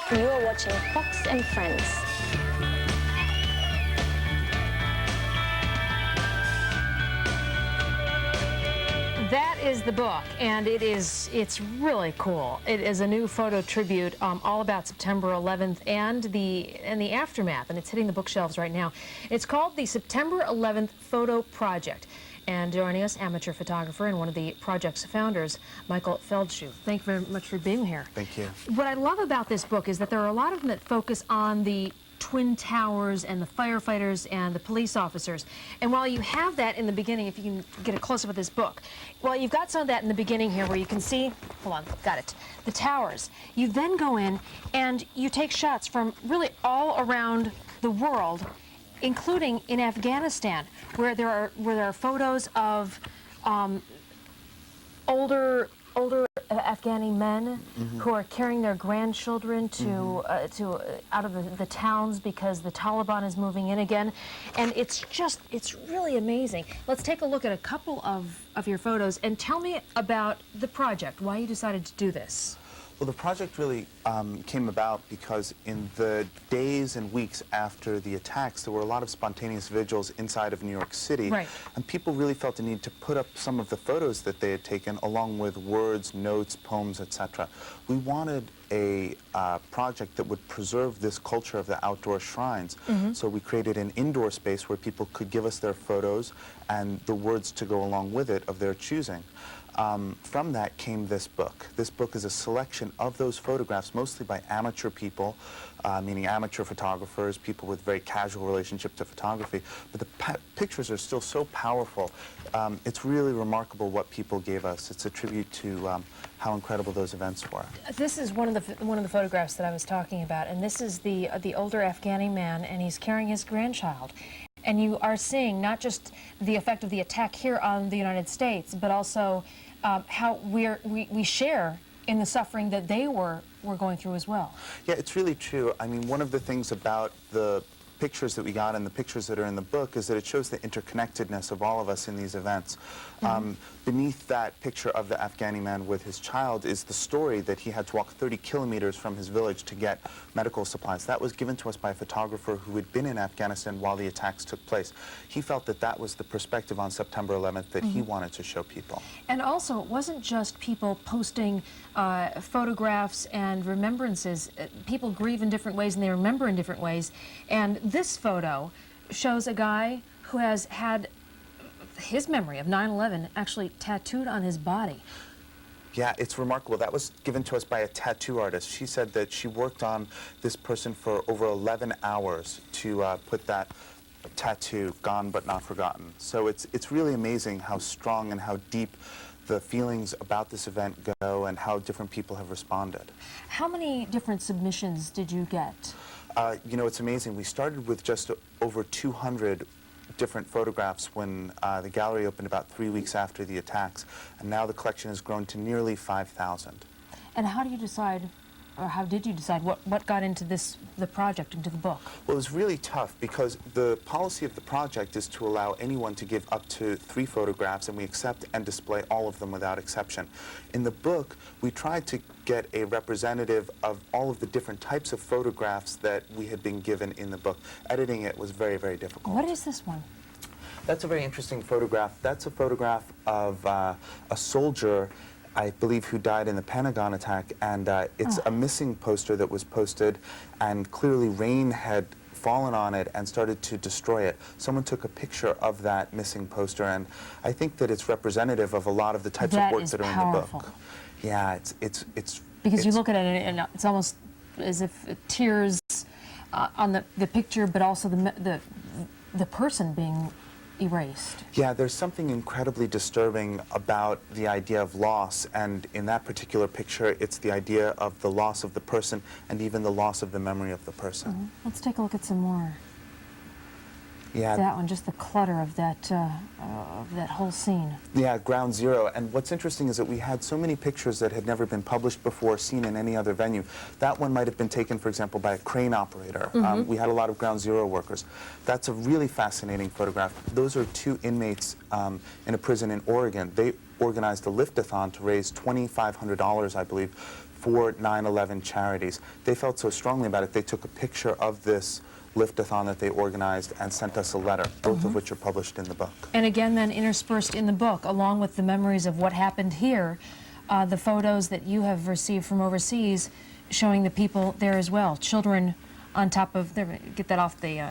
You are watching Fox and Friends. That is the book, and it's really cool. It is a new photo tribute all about September 11th and the aftermath, and it's hitting the bookshelves right now. It's called the September 11th Photo Project. And joining us, amateur photographer and one of the project's founders, Michael Feldschuh. Thank you very much for being here. Thank you. What I love about this book is that there are a lot of them that focus on the Twin Towers and the firefighters and the police officers. And while you have that in the beginning, if you can get a close-up of this book, well, you've got some of that in the beginning here where you can see, hold on, got it, the towers. You then go in and you take shots from really all around the world, including in Afghanistan, where there are photos of older Afghani men who are carrying their grandchildren to out of the towns because the Taliban is moving in again, and it's really amazing. Let's take a look at a couple of your photos and tell me about the project, why you decided to do this. Well, the project really came about because in the days and weeks after the attacks, there were a lot of spontaneous vigils inside of New York City. Right. And people really felt the need to put up some of the photos that they had taken, along with words, notes, poems, etc. We wanted a project that would preserve this culture of the outdoor shrines. So we created an indoor space where people could give us their photos and the words to go along with it of their choosing. From that came this book. This book is a selection of those photographs, mostly by amateur people, meaning amateur photographers, people with very casual relationship to photography. But the pictures are still so powerful. It's really remarkable what people gave us. It's a tribute to how incredible those events were. This is one of the photographs that I was talking about, and this is the older Afghani man, and he's carrying his grandchild. And you are seeing not just the effect of the attack here on the United States, but also how we share in the suffering that they were going through as well. Yeah, it's really true. I mean, one of the things about the pictures that we got and the pictures that are in the book is that it shows the interconnectedness of all of us in these events. Beneath that picture of the Afghani man with his child is the story that he had to walk 30 kilometers from his village to get medical supplies. That was given to us by a photographer who had been in Afghanistan while the attacks took place. He felt that that was the perspective on September 11th that he wanted to show people. And also, it wasn't just people posting photographs and remembrances. People grieve in different ways and they remember in different ways. And this photo shows a guy who has had his memory of 9/11 actually tattooed on his body. Yeah, it's remarkable. That was given to us by a tattoo artist. She said that she worked on this person for over 11 hours to put that tattoo, gone but not forgotten. So it's really amazing how strong and how deep the feelings about this event go and how different people have responded. How many different submissions did you get? You know, it's amazing. We started with just over 200 different photographs when the gallery opened about 3 weeks after the attacks, and now the collection has grown to nearly 5,000. And how do you decide, or how did you decide what got into the project, into the book? Well, it was really tough because the policy of the project is to allow anyone to give up to 3 photographs, and we accept and display all of them without exception. In the book, we tried to get a representative of all of the different types of photographs that we had been given in the book. Editing it was very, very difficult. What is this one? That's a very interesting photograph. That's a photograph of a soldier, I believe, who died in the Pentagon attack, and it's a missing poster that was posted, and clearly rain had fallen on it and started to destroy it. Someone took a picture of that missing poster, and I think that it's representative of a lot of the types of work that are in the book. Yeah, it's because you look at it and it's almost as if tears on the picture, but also the person being erased. Yeah, there's something incredibly disturbing about the idea of loss, and in that particular picture, it's the idea of the loss of the person and even the loss of the memory of the person. Let's take a look at some more. Yeah. That one, just the clutter of that whole scene. Yeah, Ground Zero. And what's interesting is that we had so many pictures that had never been published before, seen in any other venue. That one might have been taken, for example, by a crane operator. We had a lot of Ground Zero workers. That's a really fascinating photograph. Those are 2 inmates in a prison in Oregon. They organized a lift-a-thon to raise $2,500, I believe, for 9/11 charities. They felt so strongly about it, they took a picture of this lift-a-thon that they organized and sent us a letter, both of which are published in the book. And again, then interspersed in the book, along with the memories of what happened here, the photos that you have received from overseas showing the people there as well. Children on top of, there, get that off the,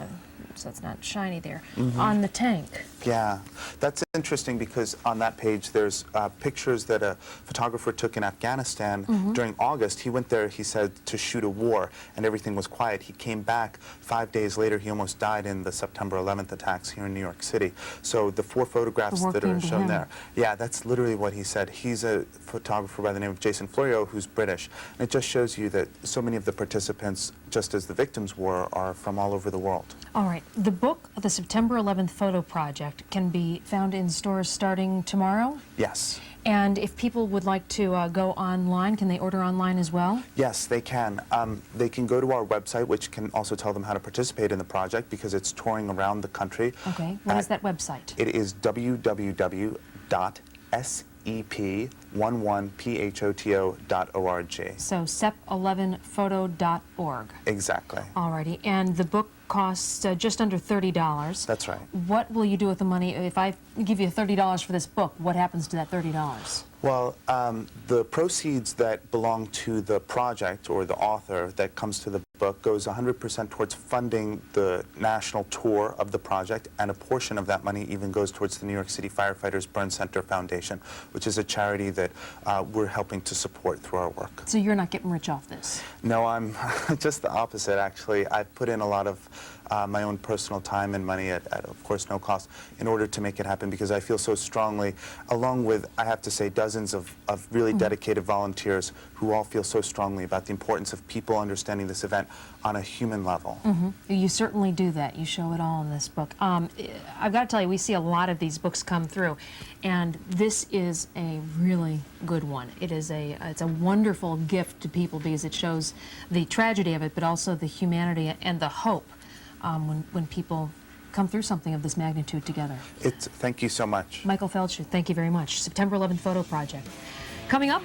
so it's not shiny there, on the tank. Yeah, that's interesting because on that page there's pictures that a photographer took in Afghanistan during August. He went there, he said, to shoot a war, and everything was quiet. He came back 5 days later. He almost died in the September 11th attacks here in New York City. So the 4 photographs that are shown there, yeah, that's literally what he said. He's a photographer by the name of Jason Florio, who's British. And it just shows you that so many of the participants, just as the victims were, are from all over the world. All right. The book, The September 11th Photo Project, can be found in stores starting tomorrow? Yes. And if people would like to go online, can they order online as well? Yes, they can. They can go to our website, which can also tell them how to participate in the project because it's touring around the country. Okay. What is that website? It is www.sep11photo.org. So sep11photo.org. Exactly. Alrighty. And the book costs just under $30. That's right. What will you do with the money? If I give you $30 for this book, what happens to that $30? Well, the proceeds that belong to the project or the author that comes to the book goes 100% towards funding the national tour of the project, and a portion of that money even goes towards the New York City Firefighters Burn Center Foundation, which is a charity that we're helping to support through our work. So you're not getting rich off this? No, I'm just the opposite, actually. I've put in a lot of my own personal time and money at, of course, no cost in order to make it happen because I feel so strongly, along with, I have to say, dozens of really dedicated volunteers who all feel so strongly about the importance of people understanding this event on a human level. You certainly do that. You show it all in this book. I've got to tell you, we see a lot of these books come through, and this is a really good one. It's a wonderful gift to people because it shows the tragedy of it, but also the humanity and the hope when people come through something of this magnitude together. Thank you so much. Michael Feldschuh, thank you very much. September 11th Photo Project. Coming up,